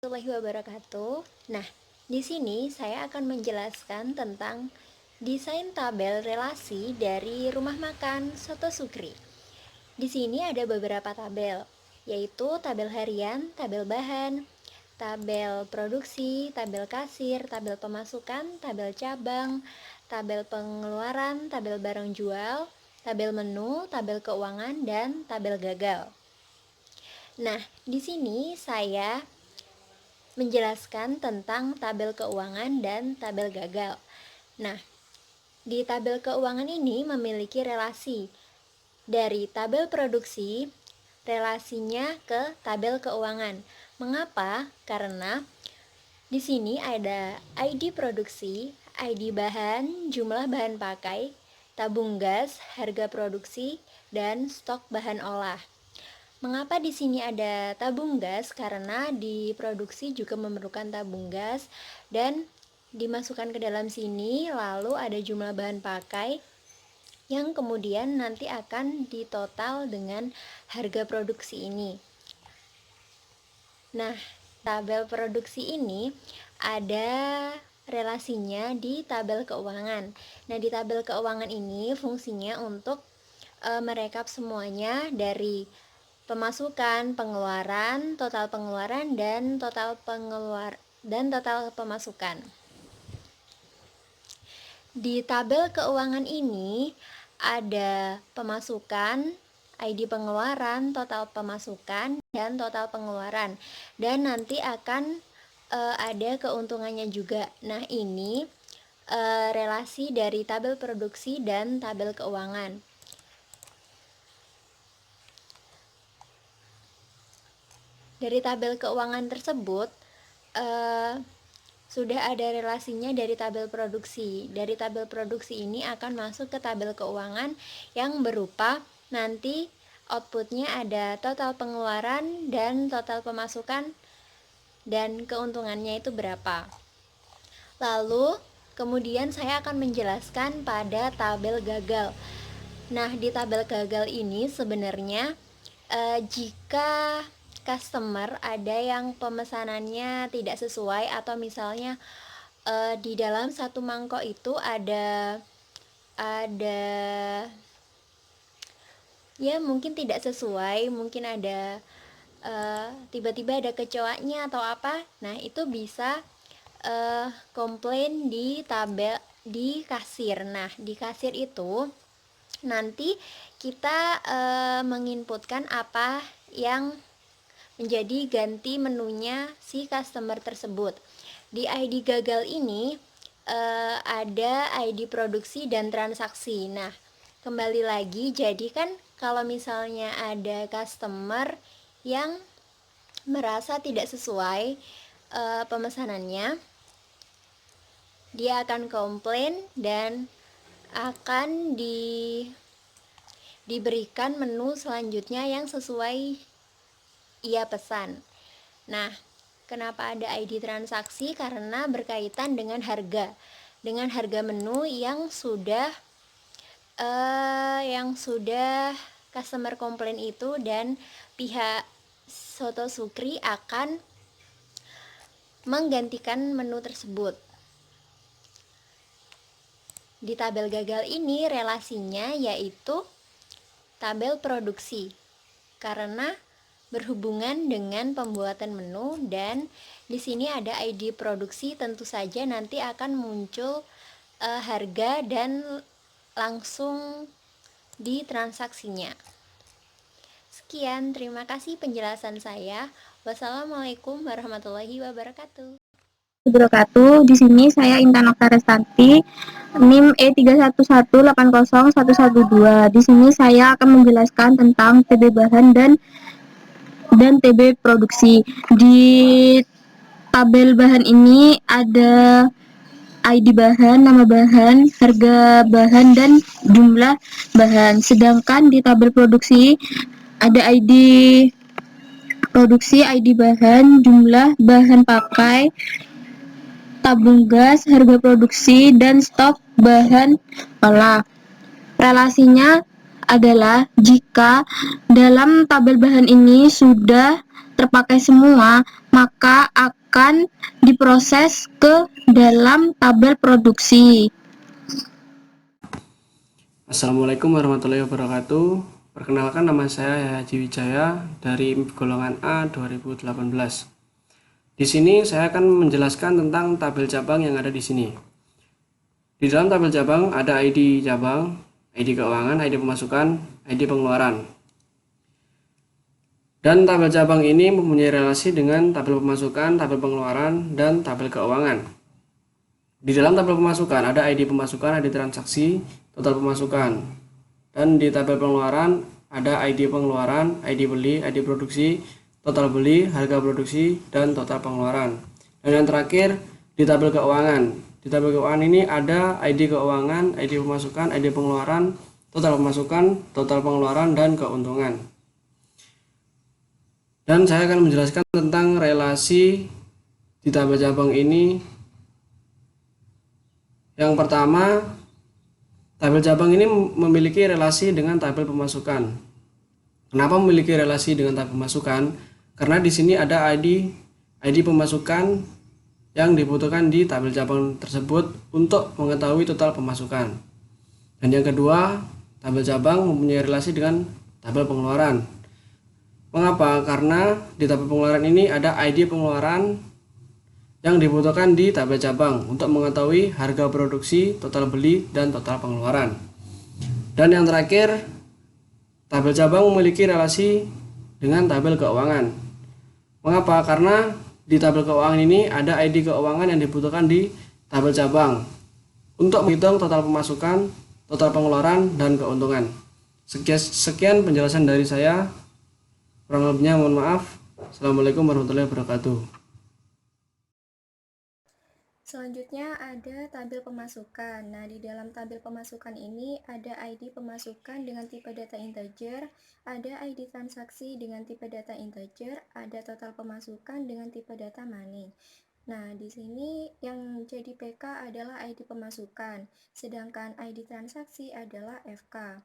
Warahmatullahi wabarakatuh. Nah, di sini saya akan menjelaskan tentang desain tabel relasi dari rumah makan Soto Sukri. Di sini ada beberapa tabel, yaitu tabel harian, tabel bahan, tabel produksi, tabel kasir, tabel pemasukan, tabel cabang, tabel pengeluaran, tabel barang jual, tabel menu, tabel keuangan, dan tabel gagal. Nah, di sini saya menjelaskan tentang tabel keuangan dan tabel gagal. Nah, di tabel keuangan ini memiliki relasi dari tabel produksi, relasinya ke tabel keuangan. Mengapa? Karena di sini ada ID produksi, ID bahan, jumlah bahan pakai, tabung gas, harga produksi, dan stok bahan olah. Mengapa di sini ada tabung gas? Karena di produksi juga memerlukan tabung gas dan dimasukkan ke dalam sini, lalu ada jumlah bahan pakai yang kemudian nanti akan ditotal dengan harga produksi ini. Nah, tabel produksi ini ada relasinya di tabel keuangan. Nah, di tabel keuangan ini fungsinya untuk merekap semuanya dari pemasukan, pengeluaran, dan total pemasukan. Di tabel keuangan ini ada pemasukan, ID pengeluaran, total pemasukan, dan total pengeluaran. Dan nanti akan ada keuntungannya juga. Nah, ini relasi dari tabel produksi dan tabel keuangan. Dari tabel keuangan tersebut sudah ada relasinya dari tabel produksi. Dari tabel produksi ini akan masuk ke tabel keuangan yang berupa nanti outputnya ada total pengeluaran dan total pemasukan dan keuntungannya itu berapa. Lalu kemudian saya akan menjelaskan pada tabel gagal. Nah, di tabel gagal ini sebenarnya jika customer ada yang pemesanannya tidak sesuai, atau misalnya di dalam satu mangkok itu ada ya mungkin tidak sesuai, mungkin ada tiba-tiba ada kecoaknya atau apa. Nah, itu bisa komplain di tabel di kasir. Nah, di kasir itu nanti kita menginputkan apa yang menjadi ganti menunya si customer tersebut. Di ID gagal ini ada ID produksi dan transaksi. Nah, kembali lagi, jadi kan kalau misalnya ada customer yang merasa tidak sesuai pemesanannya, dia akan komplain dan akan diberikan menu selanjutnya yang sesuai ia pesan. Nah, kenapa ada ID transaksi? Karena berkaitan dengan harga menu yang sudah customer komplain itu, dan pihak Soto Sukri akan menggantikan menu tersebut. Di tabel gagal ini relasinya yaitu tabel produksi, karena berhubungan dengan pembuatan menu, dan di sini ada ID produksi, tentu saja nanti akan muncul harga dan langsung di transaksinya. Sekian, terima kasih penjelasan saya. Wassalamualaikum warahmatullahi wabarakatuh. Di sini saya Intan Oktarestanti, NIM E31180112. Di sini saya akan menjelaskan tentang TB bahan dan TB produksi. Di tabel bahan ini ada ID bahan, nama bahan, harga bahan, dan jumlah bahan. Sedangkan di tabel produksi ada ID produksi, ID bahan, jumlah bahan pakai, tabung gas, harga produksi, dan stok bahan olah. Relasinya adalah jika dalam tabel bahan ini sudah terpakai semua, maka akan diproses ke dalam tabel produksi. Assalamualaikum warahmatullahi wabarakatuh. Perkenalkan, nama saya Haji Wijaya dari golongan A 2018. Di sini saya akan menjelaskan tentang tabel cabang yang ada di sini. Di dalam tabel cabang ada ID cabang, ID keuangan, ID pemasukan, ID pengeluaran. Dan tabel cabang ini mempunyai relasi dengan tabel pemasukan, tabel pengeluaran, dan tabel keuangan. Di dalam tabel pemasukan ada ID pemasukan, ID transaksi, total pemasukan. Dan di tabel pengeluaran ada ID pengeluaran, ID beli, ID produksi, total beli, harga produksi, dan total pengeluaran. Dan yang terakhir di tabel keuangan. Di tabel keuangan ini ada ID keuangan, ID pemasukan, ID pengeluaran, total pemasukan, total pengeluaran, dan keuntungan. Dan saya akan menjelaskan tentang relasi di tabel cabang ini. Yang pertama, tabel cabang ini memiliki relasi dengan tabel pemasukan. Kenapa memiliki relasi dengan tabel pemasukan? Karena di sini ada ID pemasukan yang dibutuhkan di tabel cabang tersebut untuk mengetahui total pemasukan. Dan yang kedua, tabel cabang mempunyai relasi dengan tabel pengeluaran. Mengapa? Karena di tabel pengeluaran ini ada ID pengeluaran yang dibutuhkan di tabel cabang untuk mengetahui harga produksi, total beli, dan total pengeluaran. Dan yang terakhir, tabel cabang memiliki relasi dengan tabel keuangan. Mengapa? Karena di tabel keuangan ini ada ID keuangan yang dibutuhkan di tabel cabang untuk menghitung total pemasukan, total pengeluaran, dan keuntungan. Sekian penjelasan dari saya. Kurang lebihnya mohon maaf. Assalamualaikum warahmatullahi wabarakatuh. Selanjutnya ada tabel pemasukan. Nah, di dalam tabel pemasukan ini ada ID pemasukan dengan tipe data integer, ada ID transaksi dengan tipe data integer, ada total pemasukan dengan tipe data money. Nah, di sini yang jadi PK adalah ID pemasukan, sedangkan ID transaksi adalah FK.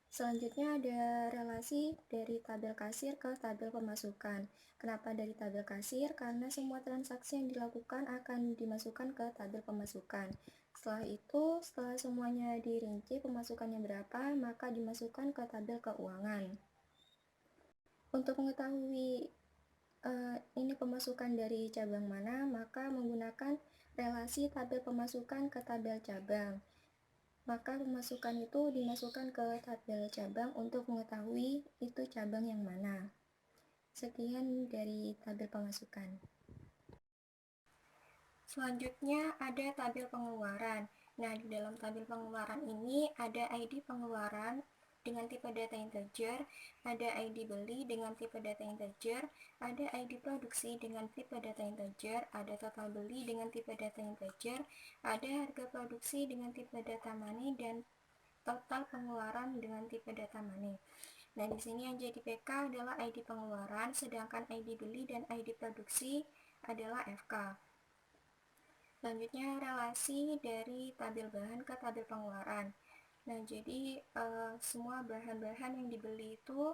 Selanjutnya ada relasi dari tabel kasir ke tabel pemasukan. Kenapa dari tabel kasir? Karena semua transaksi yang dilakukan akan dimasukkan ke tabel pemasukan. Setelah itu, setelah semuanya dirinci pemasukannya berapa, maka dimasukkan ke tabel keuangan. Untuk mengetahui ini pemasukan dari cabang mana, maka menggunakan relasi tabel pemasukan ke tabel cabang. Maka pemasukan itu dimasukkan ke tabel cabang untuk mengetahui itu cabang yang mana. Sekian dari tabel pemasukan. Selanjutnya ada tabel pengeluaran. Nah, di dalam tabel pengeluaran ini ada ID pengeluaran dengan tipe data integer, ada ID beli dengan tipe data integer, ada ID produksi dengan tipe data integer, ada total beli dengan tipe data integer, ada harga produksi dengan tipe data money, dan total pengeluaran dengan tipe data money. Nah, di sini yang jadi PK adalah ID pengeluaran, sedangkan ID beli dan ID produksi adalah FK. Selanjutnya relasi dari tabel bahan ke tabel pengeluaran. Nah, jadi semua bahan-bahan yang dibeli itu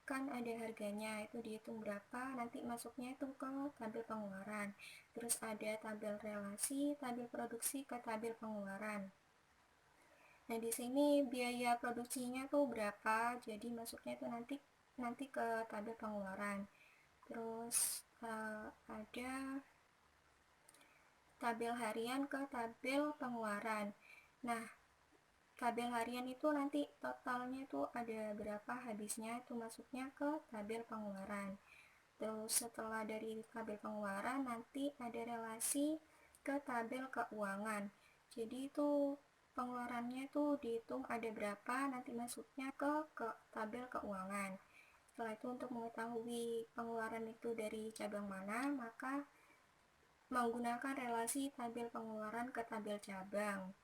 kan ada harganya, itu dihitung berapa, nanti masuknya itu ke tabel pengeluaran. Terus ada tabel relasi, tabel produksi ke tabel pengeluaran. Nah, di sini biaya produksinya tuh berapa, jadi masuknya itu nanti ke tabel pengeluaran. Terus ada tabel harian ke tabel pengeluaran. Nah, tabel harian itu nanti totalnya itu ada berapa habisnya, itu masuknya ke tabel pengeluaran. Terus setelah dari tabel pengeluaran nanti ada relasi ke tabel keuangan. Jadi itu pengeluarannya itu dihitung ada berapa, nanti masuknya ke tabel keuangan. Setelah itu untuk mengetahui pengeluaran itu dari cabang mana, maka menggunakan relasi tabel pengeluaran ke tabel cabang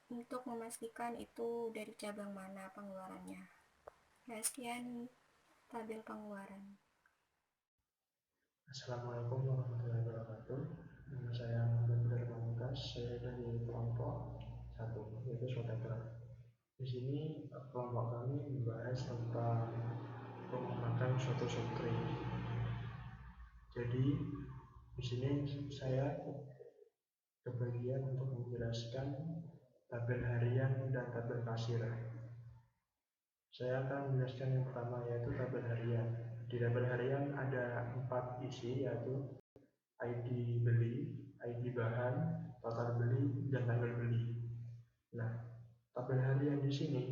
untuk memastikan itu dari cabang mana pengeluarannya. Ya, sekian tabel pengeluaran. Assalamualaikum warahmatullahi wabarakatuh. Nama saya Muhammad Badar Pamungkas. Saya dari kelompok satu, yaitu saudagar. Di sini kelompok kami membahas tentang rumah makan soto sukri. Jadi Di sini saya kebagian untuk menjelaskan tabel harian dan tabel kasir. Saya akan menjelaskan yang pertama, yaitu tabel harian. Di tabel harian ada 4 isi, yaitu ID beli, ID bahan, total beli, dan tanggal beli. Nah, tabel harian di sini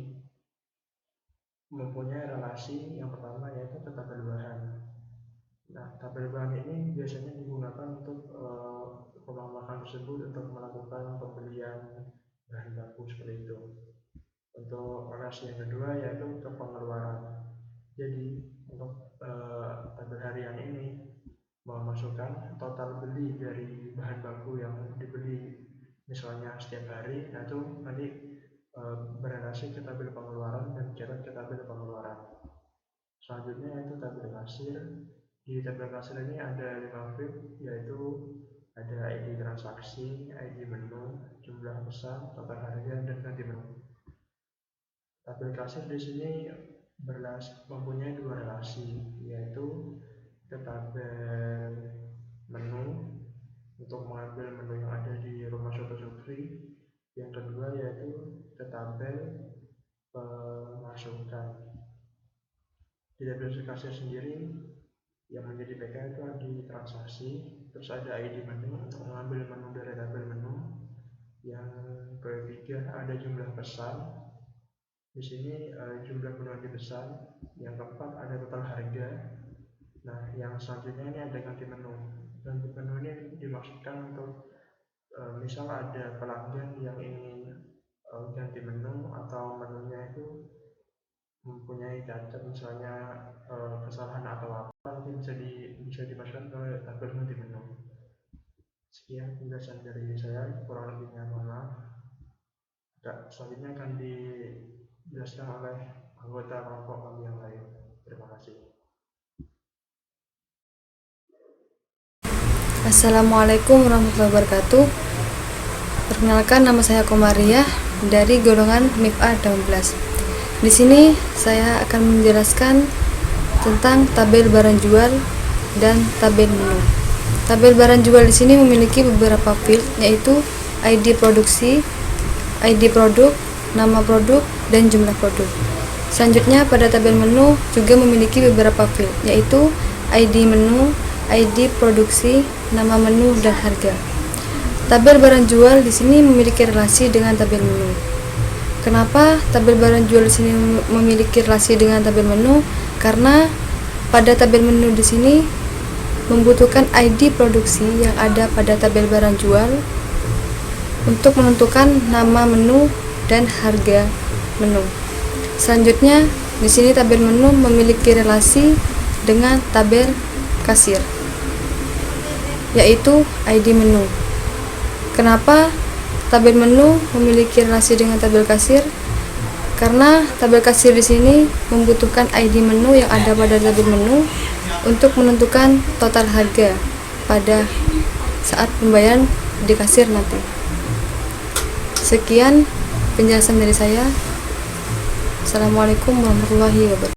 mempunyai relasi yang pertama, yaitu ke tabel bahan. Nah, tabel bahan ini biasanya digunakan untuk rumah makan tersebut untuk melakukan pembelian bahan baku seperti itu. Untuk relasi yang kedua yaitu ke pengeluaran. Jadi untuk tabel harian ini memasukkan total beli dari bahan baku yang dibeli misalnya setiap hari, nah itu nanti berrelasi ke tabel pengeluaran dan dicatat ke tabel pengeluaran. Selanjutnya yaitu tabel kasir. Di tabel kasir ini ada 5 field, yaitu ada ID transaksi, ID menu, jumlah pesan, total harga, dan ganti menu. Tabel kasir di sini mempunyai 2 relasi, yaitu ke tabel menu untuk mengambil menu yang ada di rumah soto Sukri. Yang kedua yaitu ke tabel pemasukan. Di tabel kasir sendiri yang menjadi PK itu ada transaksi, terus ada ID menu untuk mengambil menu dari tabel menu. Yang ketiga ada jumlah pesan. Di sini jumlah menu yang dipesan. Yang keempat ada total harga. Nah, yang selanjutnya ini ada ganti menu. Ganti menu ini dimaksudkan untuk misal ada pelanggan yang ingin ganti menu atau menunya itu mempunyai cacat, misalnya kesalahan atau apa, nanti bisa dimasukkan ke tabel ganti menu. Sekian penjelasan dari saya, kurang lebihnya mohon maaf. Selanjutnya akan dijelaskan oleh anggota kelompok kami yang lain. Terima kasih. Assalamualaikum warahmatullahi wabarakatuh. Perkenalkan, nama saya Komariah dari golongan MIPA 12. Di sini saya akan menjelaskan tentang tabel barang jual dan tabel menu. Tabel barang jual di sini memiliki beberapa field, yaitu ID produksi, ID produk, nama produk, dan jumlah produk. Selanjutnya pada tabel menu juga memiliki beberapa field, yaitu ID menu, ID produksi, nama menu, dan harga. Tabel barang jual di sini memiliki relasi dengan tabel menu. Kenapa tabel barang jual di sini memiliki relasi dengan tabel menu? Karena pada tabel menu di sini membutuhkan ID produksi yang ada pada tabel barang jual untuk menentukan nama menu dan harga menu. Selanjutnya, di sini tabel menu memiliki relasi dengan tabel kasir, yaitu ID menu. Kenapa tabel menu memiliki relasi dengan tabel kasir? Karena tabel kasir di sini membutuhkan ID menu yang ada pada tabel menu untuk menentukan total harga pada saat pembayaran di kasir nanti. Sekian penjelasan dari saya. Assalamualaikum warahmatullahi wabarakatuh.